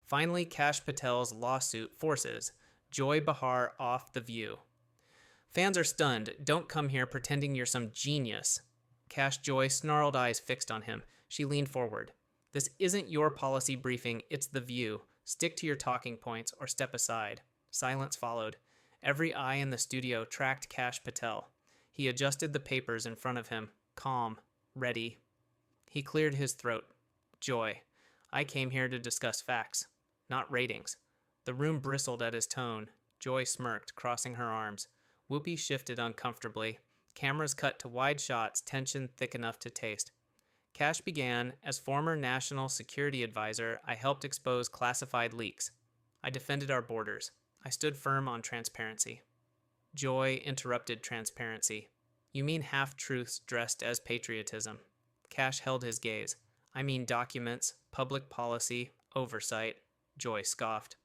Finally, Kash Patel's lawsuit forces Joy Behar off The View. Fans are stunned. Don't come here pretending you're some genius. Kash Joy, snarled eyes fixed on him. She leaned forward. This isn't your policy briefing, it's The View. Stick to your talking points or step aside. Silence followed. Every eye in the studio tracked Kash Patel. He adjusted the papers in front of him, calm, ready. He cleared his throat. Joy, I came here to discuss facts, not ratings. The room bristled at his tone. Joy smirked, crossing her arms. Whoopi shifted uncomfortably. Cameras cut to wide shots, tension thick enough to taste. Kash began, as former national security advisor, I helped expose classified leaks. I defended our borders. I stood firm on transparency. Joy interrupted transparency. You mean half-truths dressed as patriotism. Kash held his gaze. I mean documents, public policy, oversight. Joy scoffed.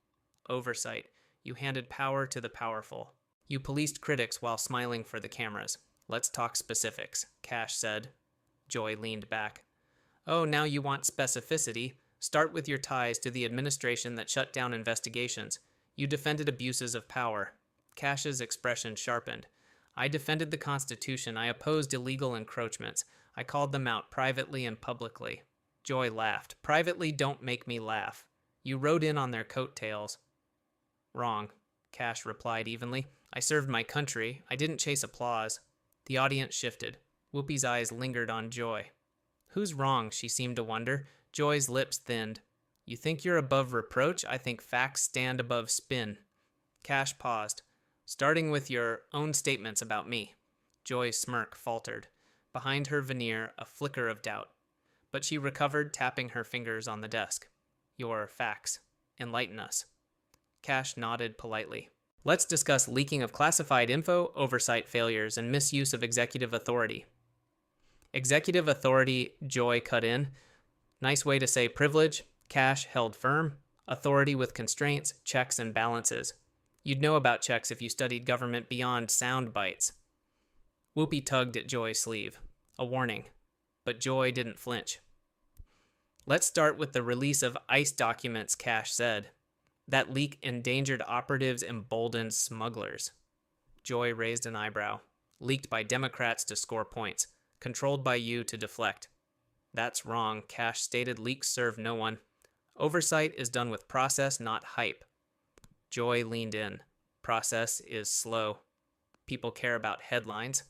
Oversight. You handed power to the powerful. You policed critics while smiling for the cameras. Let's talk specifics, Kash said. Joy leaned back. Oh, now you want specificity. Start with your ties to the administration that shut down investigations. You defended abuses of power. Kash's expression sharpened. I defended the Constitution. I opposed illegal encroachments. I called them out privately and publicly. Joy laughed. Privately, don't make me laugh. You rode in on their coattails. Wrong, Kash replied evenly. I served my country. I didn't chase applause. The audience shifted. Whoopi's eyes lingered on Joy. Who's wrong, she seemed to wonder. Joy's lips thinned. You think you're above reproach? I think facts stand above spin. Kash paused. Starting with your own statements about me. Joy's smirk faltered. Behind her veneer, a flicker of doubt. But she recovered, tapping her fingers on the desk. Your facts. Enlighten us. Kash nodded politely. Let's discuss leaking of classified info, oversight failures, and misuse of executive authority. Executive authority, Joy cut in. Nice way to say privilege. Kash held firm. Authority with constraints, checks, and balances. You'd know about checks if you studied government beyond sound bites. Whoopi tugged at Joy's sleeve. A warning. But Joy didn't flinch. Let's start with the release of ICE documents, Kash said. That leak endangered operatives, emboldened smugglers. Joy raised an eyebrow. Leaked by Democrats to score points. Controlled by you to deflect. That's wrong, Kash stated. Leaks serve no one. Oversight is done with process, not hype. Joy leaned in. Process is slow. People care about headlines.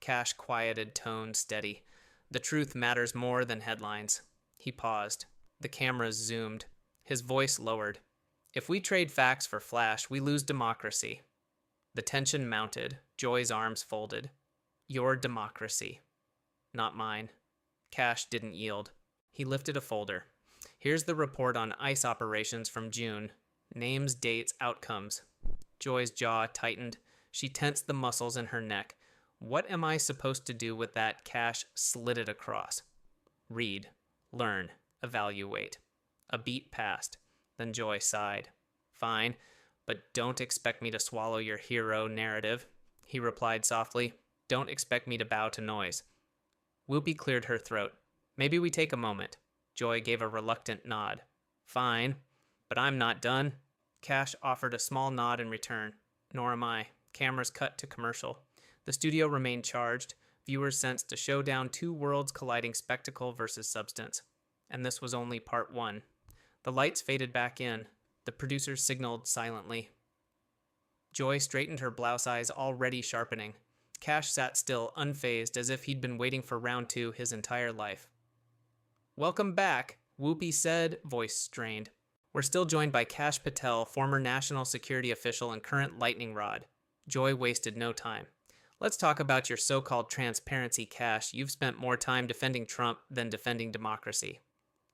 Kash quieted, tone steady. The truth matters more than headlines. He paused. The cameras zoomed. His voice lowered. If we trade facts for flash, we lose democracy. The tension mounted. Joy's arms folded. Your democracy. Not mine. Kash didn't yield. He lifted a folder. Here's the report on ICE operations from June. Names, dates, outcomes. Joy's jaw tightened. She tensed the muscles in her neck. What am I supposed to do with that? Kash slid it across. Read. Learn. Evaluate. A beat passed. Then Joy sighed. Fine, but don't expect me to swallow your hero narrative. He replied softly. Don't expect me to bow to noise. Whoopi cleared her throat. Maybe we take a moment. Joy gave a reluctant nod. Fine, but I'm not done. Kash offered a small nod in return. Nor am I. Cameras cut to commercial. The studio remained charged. Viewers sensed a showdown, two worlds colliding, spectacle versus substance. And this was only part one. The lights faded back in. The producers signaled silently. Joy straightened her blouse eyes, already sharpening. Kash sat still, unfazed, as if he'd been waiting for round two his entire life. Welcome back, Whoopi said, voice strained. We're still joined by Kash Patel, former national security official and current lightning rod. Joy wasted no time. Let's talk about your so-called transparency, Kash. You've spent more time defending Trump than defending democracy.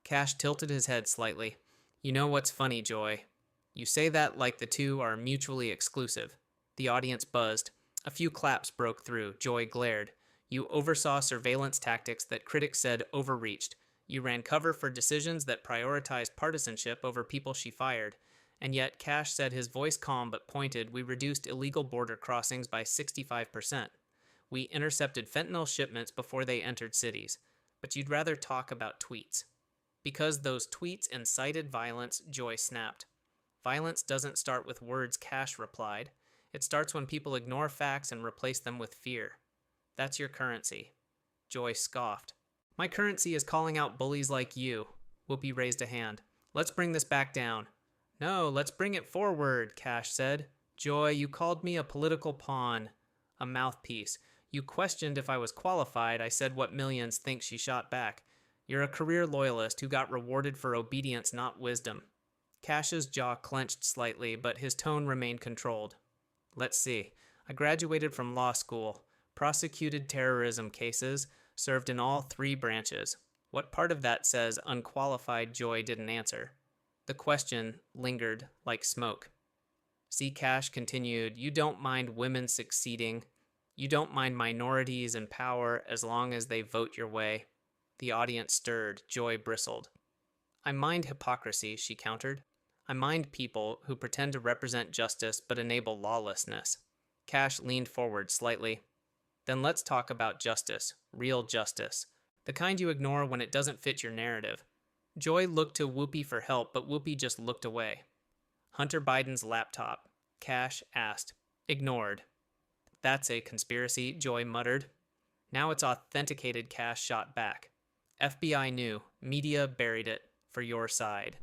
Kash tilted his head slightly. You know what's funny, Joy? You say that like the two are mutually exclusive. The audience buzzed. A few claps broke through. Joy glared. You oversaw surveillance tactics that critics said overreached. You ran cover for decisions that prioritized partisanship over people she fired. And yet, Kash said, his voice calm but pointed, we reduced illegal border crossings by 65%. We intercepted fentanyl shipments before they entered cities. But you'd rather talk about tweets. Because those tweets incited violence, Joy snapped. Violence doesn't start with words, Kash replied. It starts when people ignore facts and replace them with fear. That's your currency. Joy scoffed. My currency is calling out bullies like you. Whoopi raised a hand. Let's bring this back down. No, let's bring it forward, Kash said. Joy, you called me a political pawn, a mouthpiece. You questioned if I was qualified. I said what millions think, she shot back. You're a career loyalist who got rewarded for obedience, not wisdom. Kash's jaw clenched slightly, but his tone remained controlled. Let's see. I graduated from law school, prosecuted terrorism cases, served in all 3 branches. What part of that says unqualified? Joy didn't answer. The question lingered like smoke. See, Kash continued, you don't mind women succeeding. You don't mind minorities in power as long as they vote your way. The audience stirred. Joy bristled. I mind hypocrisy, she countered. I mind people who pretend to represent justice but enable lawlessness. Kash leaned forward slightly. Then let's talk about justice, real justice, the kind you ignore when it doesn't fit your narrative. Joy looked to Whoopi for help, but Whoopi just looked away. Hunter Biden's laptop, Kash asked. Ignored. That's a conspiracy, Joy muttered. Now it's authenticated, Kash shot back. FBI knew. Media buried it. For your side.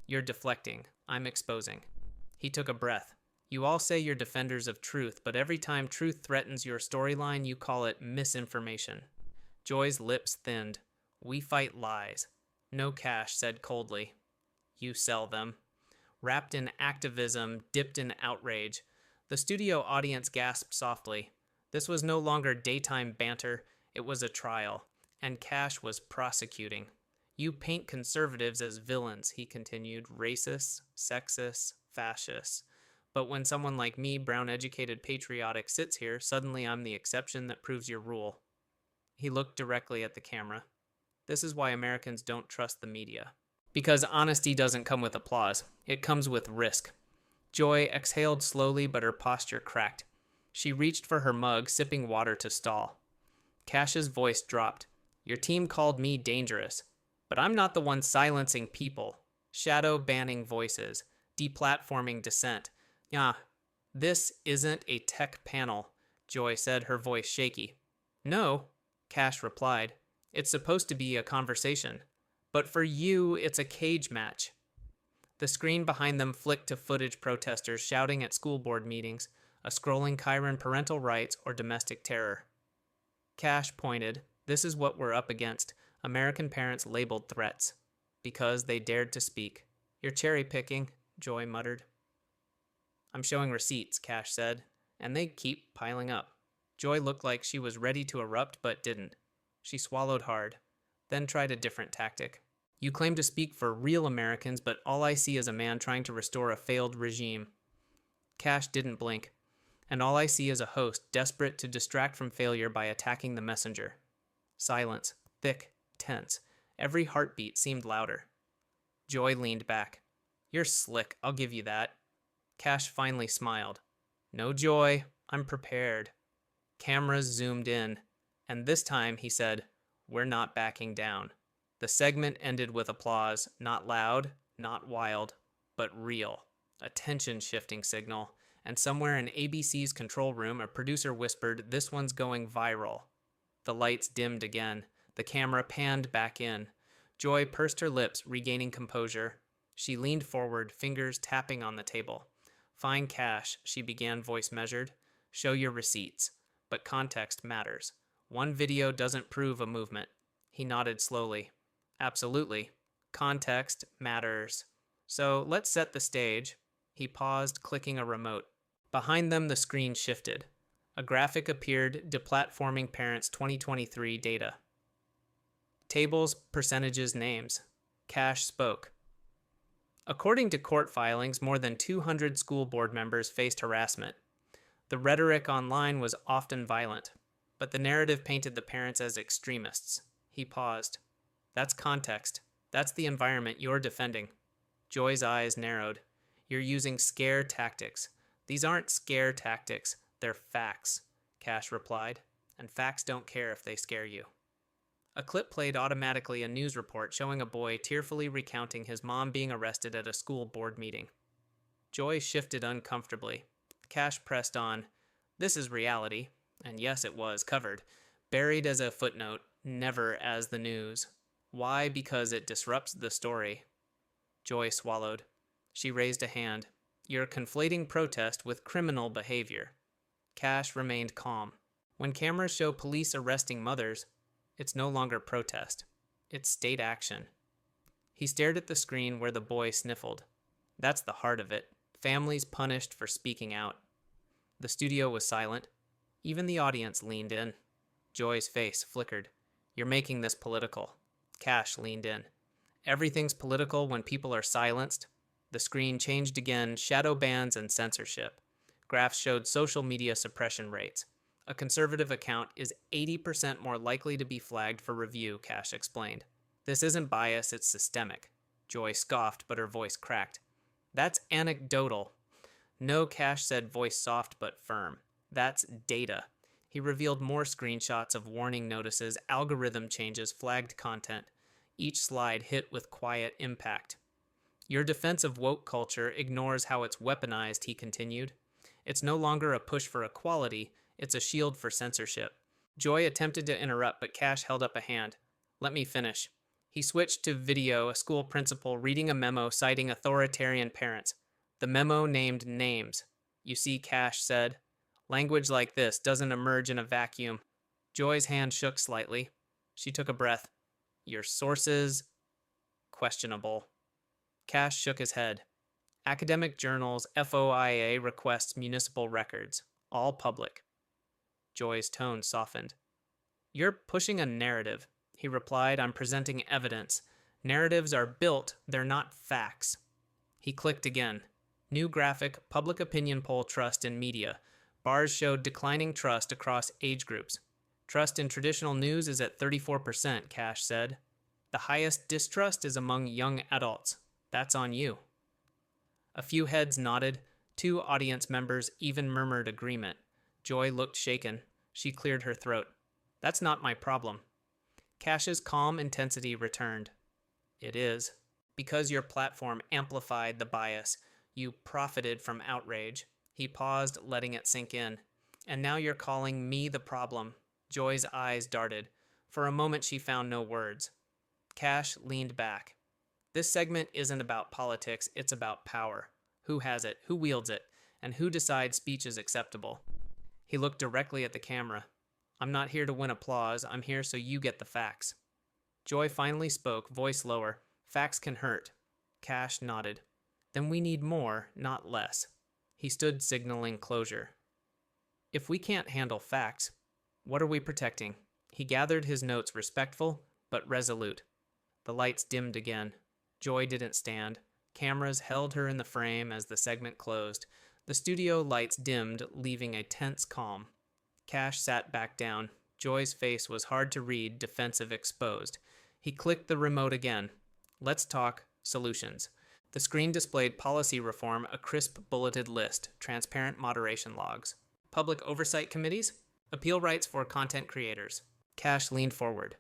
You're deflecting. I'm exposing. He took a breath. You all say you're defenders of truth, but every time truth threatens your storyline, you call it misinformation. Joy's lips thinned. We fight lies. No, Kash said coldly. You sell them. Wrapped in activism, dipped in outrage. The studio audience gasped softly. This was no longer daytime banter. It was a trial. And Kash was prosecuting. You paint conservatives as villains, he continued, racists, sexists, fascists. But when someone like me, brown-educated patriotic, sits here, suddenly I'm the exception that proves your rule. He looked directly at the camera. This is why Americans don't trust the media. Because honesty doesn't come with applause. It comes with risk. Joy exhaled slowly, but her posture cracked. She reached for her mug, sipping water to stall. Kash's voice dropped. Your team called me dangerous. But I'm not the one silencing people, shadow-banning voices, deplatforming dissent. Yeah, this isn't a tech panel, Joy said, her voice shaky. No, Kash replied. It's supposed to be a conversation. But for you, it's a cage match. The screen behind them flicked to footage protesters shouting at school board meetings, a scrolling Chiron parental rights or domestic terror. Kash pointed. This is what we're up against. American parents labeled threats because they dared to speak. You're cherry-picking, Joy muttered. I'm showing receipts, Kash said, and they keep piling up. Joy looked like she was ready to erupt but didn't. She swallowed hard, then tried a different tactic. You claim to speak for real Americans, but all I see is a man trying to restore a failed regime. Kash didn't blink, and all I see is a host desperate to distract from failure by attacking the messenger. Silence, thick, tense. Every heartbeat seemed louder. Joy leaned back. You're slick, I'll give you that. Kash finally smiled. No, Joy, I'm prepared. Cameras zoomed in, and this time he said, we're not backing down. The segment ended with applause, not loud, not wild, but real. A tension-shifting signal, and somewhere in ABC's control room, a producer whispered, this one's going viral. The lights dimmed again. The camera panned back in. Joy pursed her lips, regaining composure. She leaned forward, fingers tapping on the table. Fine, Kash, she began, voice measured. Show your receipts. But context matters. One video doesn't prove a movement. He nodded slowly. Absolutely. Context matters. So let's set the stage. He paused, clicking a remote. Behind them, the screen shifted. A graphic appeared, deplatforming parents' 2023 data. Tables, percentages, names. Kash spoke. According to court filings, more than 200 school board members faced harassment. The rhetoric online was often violent, but the narrative painted the parents as extremists. He paused. That's context. That's the environment you're defending. Joy's eyes narrowed. You're using scare tactics. These aren't scare tactics. They're facts, Kash replied. And facts don't care if they scare you. A clip played automatically a news report showing a boy tearfully recounting his mom being arrested at a school board meeting. Joy shifted uncomfortably. Kash pressed on. This is reality. And yes, it was covered. Buried as a footnote, never as the news. Why? Because it disrupts the story. Joy swallowed. She raised a hand. You're conflating protest with criminal behavior. Kash remained calm. When cameras show police arresting mothers, it's no longer protest. It's state action. He stared at the screen where the boy sniffled. That's the heart of it. Families punished for speaking out. The studio was silent. Even the audience leaned in. Joy's face flickered. You're making this political. Kash leaned in. Everything's political when people are silenced. The screen changed again, shadow bans and censorship. Graphs showed social media suppression rates. A conservative account is 80% more likely to be flagged for review, Kash explained. This isn't bias, it's systemic. Joy scoffed, but her voice cracked. That's anecdotal. No, Kash said, voice soft but firm. That's data. He revealed more screenshots of warning notices, algorithm changes, flagged content. Each slide hit with quiet impact. Your defense of woke culture ignores how it's weaponized, he continued. It's no longer a push for equality, it's a shield for censorship. Joy attempted to interrupt, but Kash held up a hand. Let me finish. He switched to video, a school principal reading a memo citing authoritarian parents. The memo named names. You see, Kash said. Language like this doesn't emerge in a vacuum. Joy's hand shook slightly. She took a breath. Your sources? Questionable. Kash shook his head. Academic journals, FOIA requests municipal records. All public. Joy's tone softened. You're pushing a narrative, he replied. I'm presenting evidence. Narratives are built, they're not facts. He clicked again. New graphic, public opinion poll trust in media. Bars showed declining trust across age groups. Trust in traditional news is at 34%, Kash said. The highest distrust is among young adults. That's on you. A few heads nodded. 2 audience members even murmured agreement. Joy looked shaken. She cleared her throat. That's not my problem. Kash's calm intensity returned. It is. Because your platform amplified the bias, you profited from outrage. He paused, letting it sink in. And now you're calling me the problem. Joy's eyes darted. For a moment, she found no words. Kash leaned back. This segment isn't about politics, it's about power. Who has it, who wields it, and who decides speech is acceptable. He looked directly at the camera. I'm not here to win applause, I'm here so you get the facts. Joy finally spoke, voice lower. Facts can hurt. Kash nodded. Then we need more, not less. He stood, signaling closure. If we can't handle facts, what are we protecting? He gathered his notes, respectful but resolute. The lights dimmed again. Joy didn't stand. Cameras held her in the frame as the segment closed. The studio lights dimmed, leaving a tense calm. Kash sat back down. Joy's face was hard to read, defensive, exposed. He clicked the remote again. Let's talk solutions. The screen displayed policy reform, a crisp bulleted list, transparent moderation logs. Public oversight committees? Appeal rights for content creators. Kash leaned forward.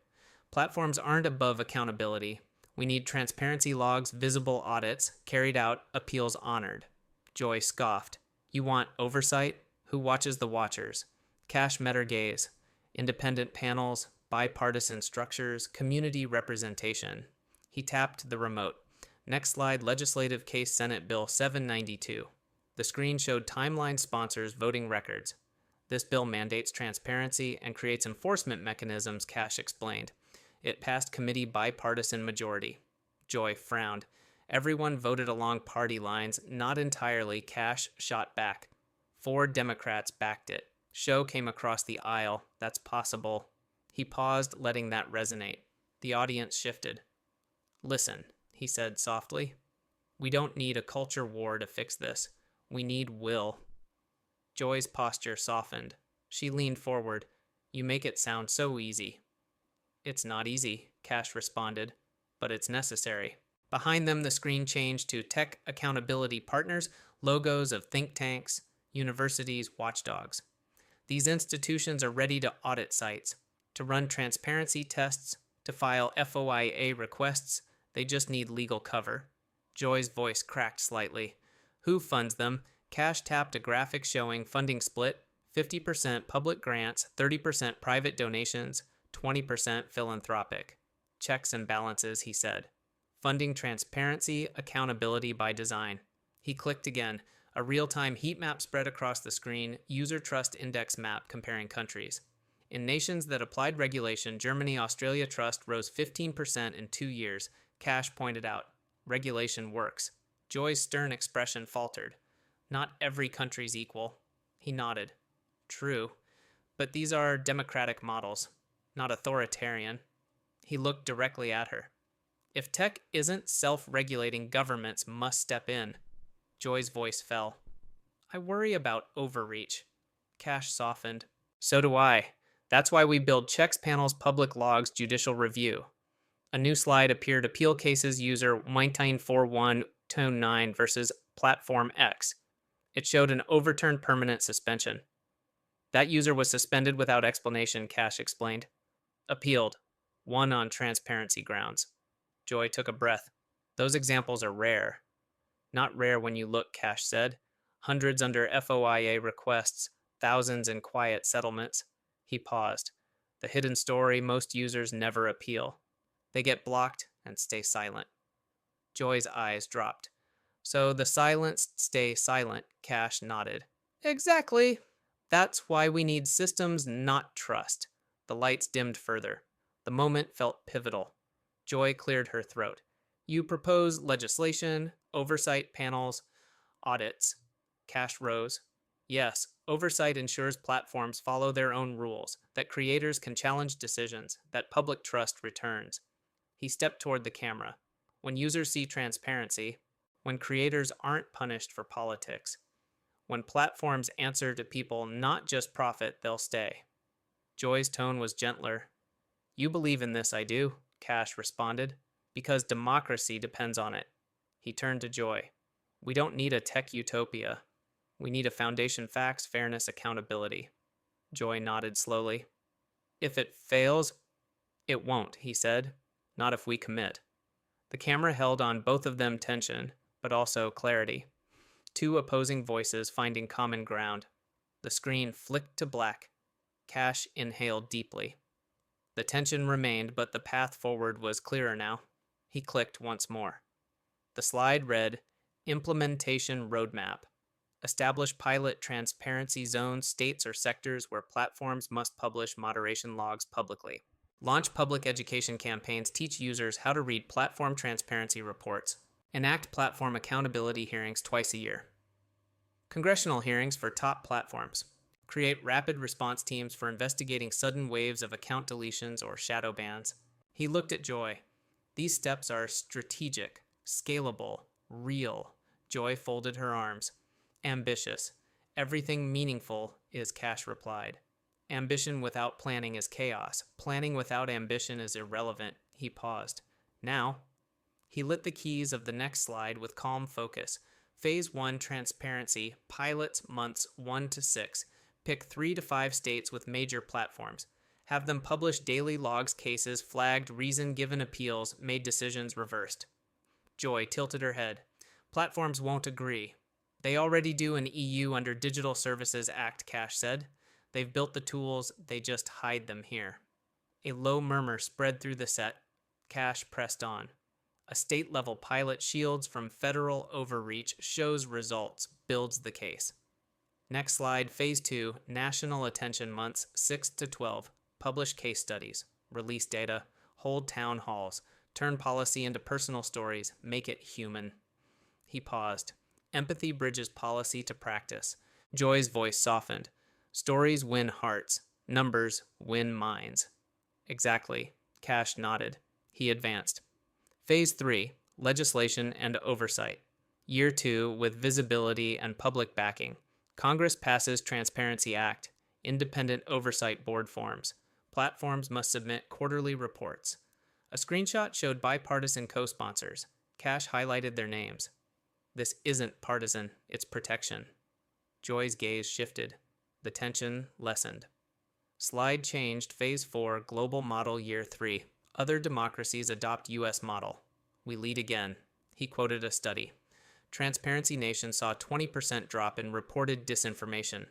Platforms aren't above accountability. We need transparency logs, visible audits, carried out, appeals honored. Joy scoffed. You want oversight? Who watches the watchers? Kash met her gaze. Independent panels, bipartisan structures, community representation. He tapped the remote. Next slide, Legislative Case Senate Bill 792. The screen showed timeline sponsors voting records. This bill mandates transparency and creates enforcement mechanisms, Kash explained. It passed committee bipartisan majority. Joy frowned. Everyone voted along party lines, not entirely. Kash shot back. 4 Democrats backed it. Show came across the aisle. That's possible. He paused, letting that resonate. The audience shifted. Listen, he said softly. We don't need a culture war to fix this. We need will. Joy's posture softened. She leaned forward. You make it sound so easy. It's not easy, Kash responded, but it's necessary. Behind them, the screen changed to tech accountability partners, logos of think tanks, universities, watchdogs. These institutions are ready to audit sites, to run transparency tests, To file FOIA requests, they just need legal cover. Joy's voice cracked slightly. Who funds them? Kash tapped a graphic showing funding split: 50% public grants, 30% private donations, 20% philanthropic. Checks and balances, he said. Funding transparency, accountability by design. He clicked again. A real-time heat map spread across the screen, user trust index map comparing countries. In nations that applied regulation, Germany, Australia trust rose 15% in 2 years, Kash pointed out. Regulation works. Joy's stern expression faltered. Not every country's equal. He nodded. True. But these are democratic models, not authoritarian. He looked directly at her. If tech isn't self-regulating, governments must step in. Joy's voice fell. I worry about overreach. Kash softened. So do I. That's why we build checks panels, public logs, judicial review. A new slide appeared: appeal cases user 194129 versus Platform X. It showed an overturned permanent suspension. That user was suspended without explanation, Kash explained. Appealed. Won on transparency grounds. Joy took a breath. Those examples are rare. Not rare when you look, Kash said. Hundreds under FOIA requests, thousands in quiet settlements. He paused. The hidden story: most users never appeal. They get blocked and stay silent. Joy's eyes dropped. So the silenced stay silent, Kash nodded. Exactly. That's why we need systems, not trust. The lights dimmed further. The moment felt pivotal. Joy cleared her throat. You propose legislation, oversight panels, audits. Kash rose. Yes, oversight ensures platforms follow their own rules, that creators can challenge decisions, that public trust returns. He stepped toward the camera. When users see transparency, when creators aren't punished for politics, when platforms answer to people, not just profit, they'll stay. Joy's tone was gentler. You believe in this, I do, Kash responded, because democracy depends on it. He turned to Joy. We don't need a tech utopia. We need a foundation: facts, fairness, accountability. Joy nodded slowly. If it fails, it won't, he said. Not if we commit. The camera held on both of them tension, but also clarity. Two opposing voices finding common ground. The screen flicked to black. Kash inhaled deeply. The tension remained, but the path forward was clearer now. He clicked once more. The slide read, Implementation Roadmap. Establish pilot transparency zones, states or sectors where platforms must publish moderation logs publicly. Launch public education campaigns, teach users how to read platform transparency reports. Enact platform accountability hearings twice a year. Congressional hearings for top platforms. Create rapid response teams for investigating sudden waves of account deletions or shadow bans. He looked at Joy. These steps are strategic, scalable, real. Joy folded her arms. Ambitious. Everything meaningful is, Kash replied. Ambition without planning is chaos. Planning without ambition is irrelevant. He paused. Now, he lit the keys of the next slide with calm focus. Phase 1 transparency, pilots months 1 to 6. Pick 3 to 5 states with major platforms. Have them publish daily logs, cases, flagged, reason given appeals, made decisions reversed. Joy tilted her head. Platforms won't agree. They already do in EU under Digital Services Act, Kash said. They've built the tools, they just hide them here. A low murmur spread through the set. Kash pressed on. A state-level pilot shields from federal overreach, shows results, builds the case. Next slide, Phase 2, National Attention Months 6 to 12. Publish case studies, release data, hold town halls, turn policy into personal stories, make it human. He paused. Empathy bridges policy to practice. Joy's voice softened. Stories win hearts. Numbers win minds. Exactly. Kash nodded. He advanced. Phase 3, Legislation and Oversight. Year 2 with visibility and public backing. Congress passes Transparency Act. Independent Oversight Board forms. Platforms must submit quarterly reports. A screenshot showed bipartisan co-sponsors. Kash highlighted their names. This isn't partisan, it's protection. Joy's gaze shifted. The tension lessened. Slide changed. Phase 4, Global Model Year 3. Other democracies adopt U.S. model. We lead again. He quoted a study. Transparency Nation saw 20% drop in reported disinformation.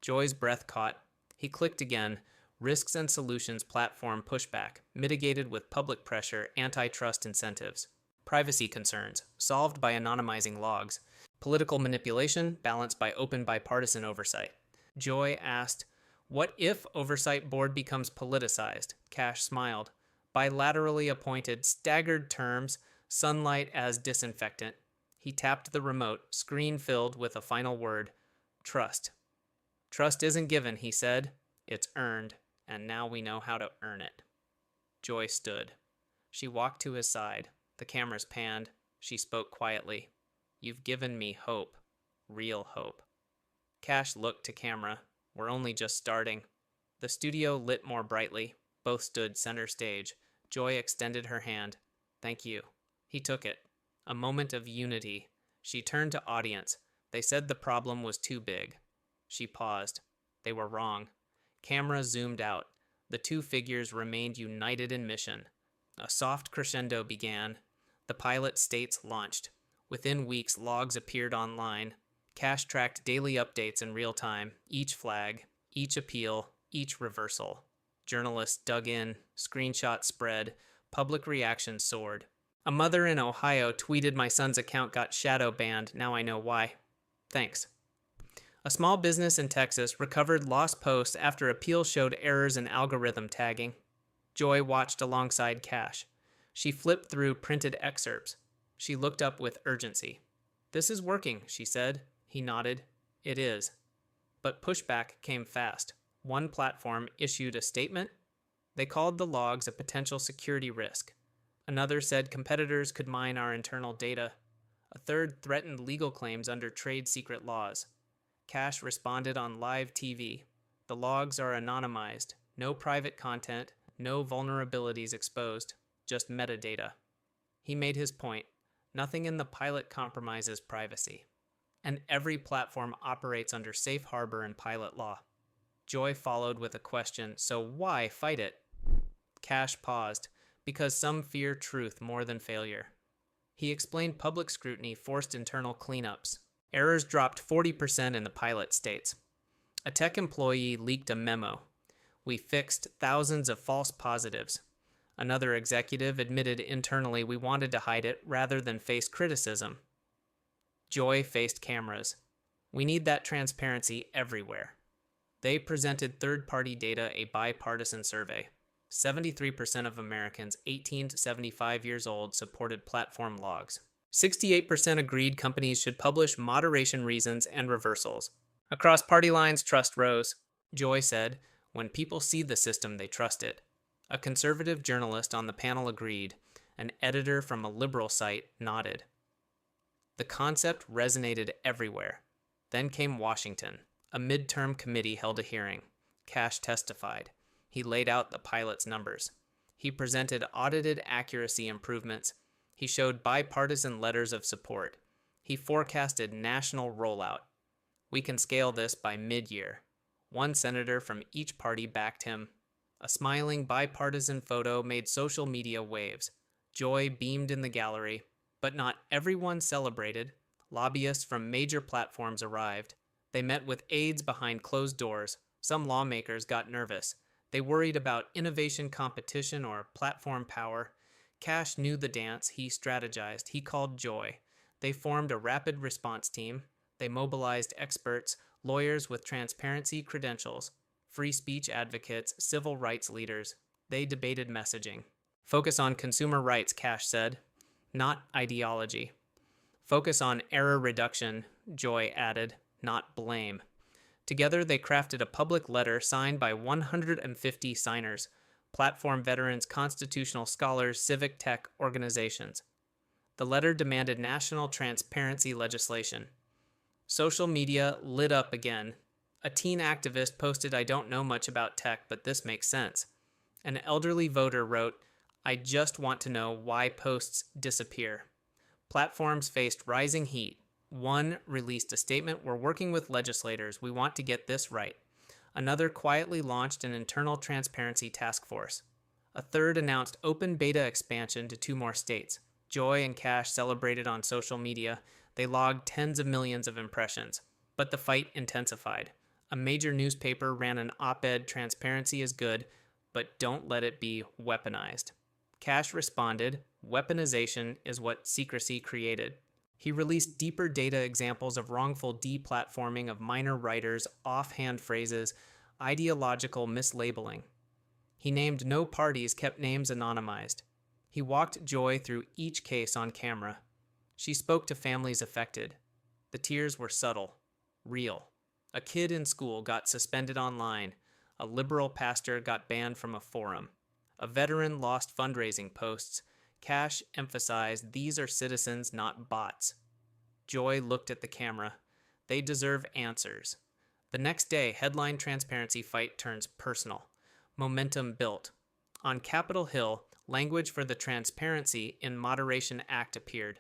Joy's breath caught. He clicked again. Risks and solutions platform pushback, mitigated with public pressure, antitrust incentives. Privacy concerns, solved by anonymizing logs. Political manipulation, balanced by open bipartisan oversight. Joy asked, "What if oversight board becomes politicized?" Kash smiled. Bilaterally appointed, staggered terms, sunlight as disinfectant. He tapped the remote, screen filled with a final word. Trust. Trust isn't given, he said. It's earned, and now we know how to earn it. Joy stood. She walked to his side. The cameras panned. She spoke quietly. You've given me hope. Real hope. Kash looked to camera. We're only just starting. The studio lit more brightly. Both stood center stage. Joy extended her hand. Thank you. He took it. A moment of unity. She turned to audience. They said the problem was too big. She paused. They were wrong. Camera zoomed out. The two figures remained united in mission. A soft crescendo began. The pilot states launched. Within weeks, logs appeared online. Kash tracked daily updates in real time, each flag, each appeal, each reversal. Journalists dug in, screenshots spread, public reaction soared. A mother in Ohio tweeted, "My son's account got shadow banned, now I know why. Thanks." A small business in Texas recovered lost posts after appeal showed errors in algorithm tagging. Joy watched alongside Kash. She flipped through printed excerpts. She looked up with urgency. "This is working," she said. He nodded. "It is." But pushback came fast. One platform issued a statement. They called the logs a potential security risk. Another said competitors could mine our internal data. A third threatened legal claims under trade secret laws. Kash responded on live TV. The logs are anonymized. No private content, no vulnerabilities exposed, just metadata. He made his point. Nothing in the pilot compromises privacy. And every platform operates under safe harbor and pilot law. Joy followed with a question, so why fight it? Kash paused, because some fear truth more than failure. He explained public scrutiny forced internal cleanups. Errors dropped 40% in the pilot states. A tech employee leaked a memo. We fixed thousands of false positives. Another executive admitted internally we wanted to hide it rather than face criticism. Joy faced cameras. We need that transparency everywhere. They presented third-party data, a bipartisan survey. 73% of Americans 18 to 75 years old supported platform logs. 68% agreed companies should publish moderation reasons and reversals. Across party lines, trust rose. Joy said, when people see the system, they trust it. A conservative journalist on the panel agreed. An editor from a liberal site nodded. The concept resonated everywhere. Then came Washington. A midterm committee held a hearing. Kash testified. He laid out the pilot's numbers. He presented audited accuracy improvements. He showed bipartisan letters of support. He forecasted national rollout. We can scale this by mid-year. One senator from each party backed him. A smiling bipartisan photo made social media waves. Joy beamed in the gallery, but not everyone celebrated. Lobbyists from major platforms arrived. They met with aides behind closed doors. Some lawmakers got nervous. They worried about innovation competition or platform power. Kash knew the dance. He strategized. He called Joy. They formed a rapid response team. They mobilized experts, lawyers with transparency credentials, free speech advocates, civil rights leaders. They debated messaging. Focus on consumer rights, Kash said, not ideology. Focus on error reduction, Joy added, not blame. Together, they crafted a public letter signed by 150 signers, platform veterans, constitutional scholars, civic tech organizations. The letter demanded national transparency legislation. Social media lit up again. A teen activist posted, "I don't know much about tech, but this makes sense." An elderly voter wrote, "I just want to know why posts disappear." Platforms faced rising heat. One released a statement, "We're working with legislators. We want to get this right." Another quietly launched an internal transparency task force. A third announced open beta expansion to 2 more states. Joy and Kash celebrated on social media. They logged tens of millions of impressions. But the fight intensified. A major newspaper ran an op-ed, "Transparency is good, but don't let it be weaponized." Kash responded, "Weaponization is what secrecy created." He released deeper data examples of wrongful deplatforming of minor writers, offhand phrases, ideological mislabeling. He named no parties, kept names anonymized. He walked Joy through each case on camera. She spoke to families affected. The tears were subtle, real. A kid in school got suspended online. A liberal pastor got banned from a forum. A veteran lost fundraising posts. Kash emphasized, "These are citizens, not bots." Joy looked at the camera. They deserve answers. The next day, headline transparency fight turns personal. Momentum built. On Capitol Hill, language for the Transparency in Moderation Act appeared.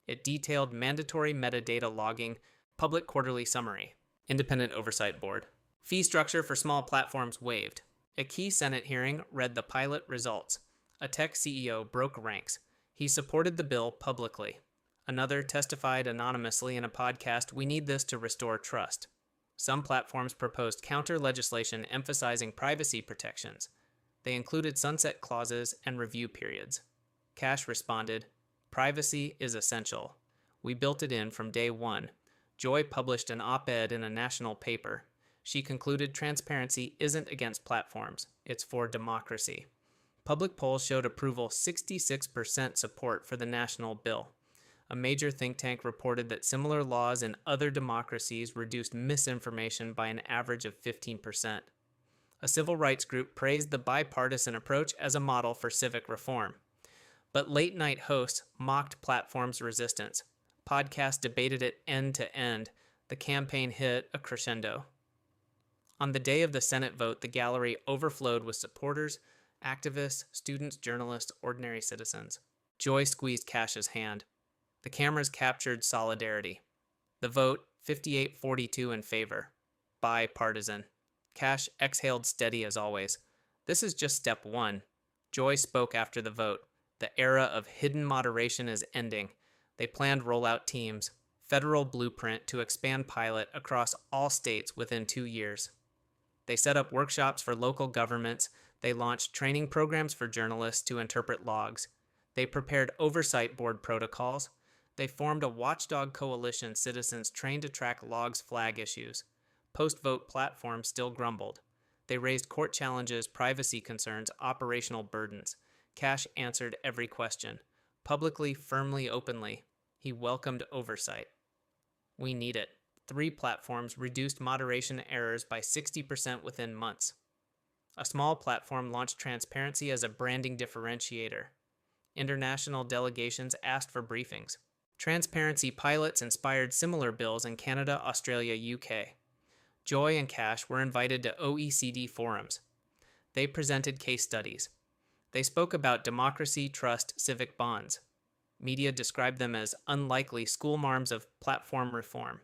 It detailed mandatory metadata logging, public quarterly summary, independent oversight board. Fee structure for small platforms waived. A key Senate hearing read the pilot results. A tech CEO broke ranks. He supported the bill publicly. Another testified anonymously in a podcast, "We need this to restore trust." Some platforms proposed counter legislation emphasizing privacy protections. They included sunset clauses and review periods. Kash responded, "Privacy is essential. We built it in from day one." Joy published an op-ed in a national paper. She concluded transparency isn't against platforms, it's for democracy. Public polls showed approval, 66% support for the national bill. A major think tank reported that similar laws in other democracies reduced misinformation by an average of 15%. A civil rights group praised the bipartisan approach as a model for civic reform. But late-night hosts mocked platforms' resistance. Podcasts debated it end to end. The campaign hit a crescendo. On the day of the Senate vote, the gallery overflowed with supporters, activists, students, journalists, ordinary citizens. Joy squeezed Kash's hand. The cameras captured solidarity. The vote, 58-42 in favor. Bipartisan. Kash exhaled steady as always. "This is just step one." Joy spoke after the vote. "The era of hidden moderation is ending." They planned rollout teams, federal blueprint to expand pilot across all states within 2 years. They set up workshops for local governments. They launched training programs for journalists to interpret logs. They prepared oversight board protocols. They formed a watchdog coalition, citizens trained to track logs' flag issues. Post-vote platforms still grumbled. They raised court challenges, privacy concerns, operational burdens. Kash answered every question. Publicly, firmly, openly. He welcomed oversight. "We need it." 3 platforms reduced moderation errors by 60% within months. A small platform launched transparency as a branding differentiator. International delegations asked for briefings. Transparency pilots inspired similar bills in Canada, Australia, UK. Joy and Kash were invited to OECD forums. They presented case studies. They spoke about democracy, trust, civic bonds. Media described them as unlikely schoolmarms of platform reform.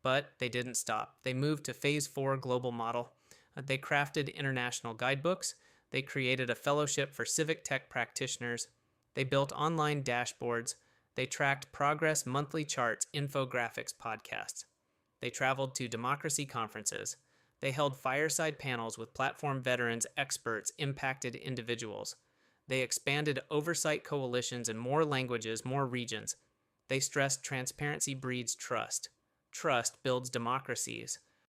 But they didn't stop. They moved to Phase 4 global model. They crafted international guidebooks. They created a fellowship for civic tech practitioners. They built online dashboards. They tracked progress, monthly charts, infographics, podcasts. They traveled to democracy conferences. They held fireside panels with platform veterans, experts, impacted individuals. They expanded oversight coalitions in more languages, more regions. They stressed transparency breeds trust. Trust builds democracies.